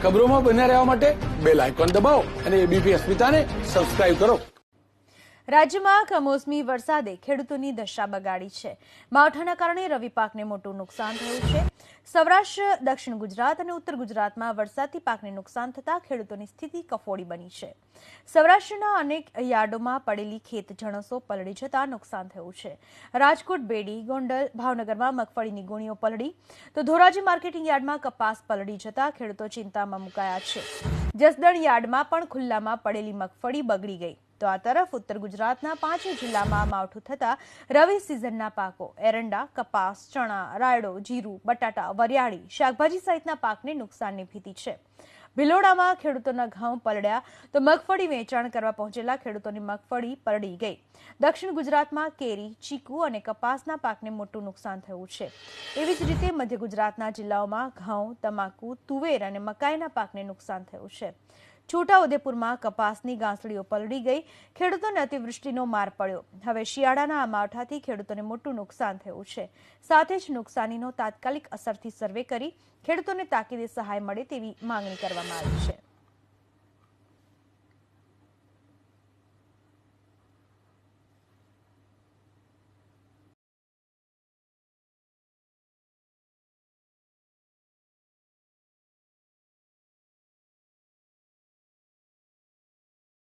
ખબરોમાં બન્યા રહેવા માટે બેલ આઇકોન દબાવો અને એબીપી અસ્મિતાને સબસ્ક્રાઇબ કરો। રાજ્યમાં કમોસમી વરસાદે ખેડૂતોની દશા બગાડી છે। માવઠાના કારણે રવિ પાકને મોટું નુકસાન થયું છે। સૌરાષ્ટ્ર, દક્ષિણ ગુજરાત અને ઉત્તર ગુજરાતમાં વરસાદથી પાકને નુકસાન થતા ખેડૂતોની સ્થિતિ કફોડી બની છે। સૌરાષ્ટ્રના અનેક યાર્ડોમાં પડેલી ખેત જણસો પલળી જતા નુકસાન થયું છે। રાજકોટ, બેડી, ગોંડલ, ભાવનગરમાં મગફળીની ગુણીઓ પલળી તો ધોરાજી માર્કેટિંગ યાર્ડમાં કપાસ પલળી જતા ખેડૂતો ચિંતામાં મુકાયા છે। જસદણ યાર્ડમાં પણ ખુલ્લામાં પડેલી મગફળી બગડી ગઈ। તો આ તરફ ઉત્તર ગુજરાતના 5 જિલ્લામાં માવઠું થતા રવિ સિઝનના પાકો એરંડા, કપાસ, ચણા, રાયડો, જીરું, બટાટા, વરિયાળી, શાકભાજી સહિતના પાકને નુકસાનની ભીતિ છે। ભિલોડામાં ખેડૂતોના ઘઉં પલળ્યા તો મગફળી વેચાણ કરવા પહોંચેલા ખેડૂતોની મગફળી પલળી ગઈ। દક્ષિણ ગુજરાતમાં કેરી, ચીકુ અને કપાસના પાકને મોટું નુકસાન થયું છે। એવી જ રીતે મધ્ય ગુજરાતના જિલ્લાઓમાં ઘઉં, તમાકુ, તુવેર અને મકાઈના પાકને નુકસાન થયું છે। છોટાઉદેપુરમાં કપાસની ગાંસડીઓ પલળી ગઈ। ખેડૂતોને અતિવૃષ્ટિનો માર પડ્યો। હવે શિયાળાના આ માવઠાથી ખેડૂતોને મોટું નુકસાન થયું છે। સાથે જ નુકસાનીનો તાત્કાલિક અસરથી સર્વે કરી ખેડૂતોને તાકીદે સહાય મળે તેવી માંગણી કરવામાં આવી છે।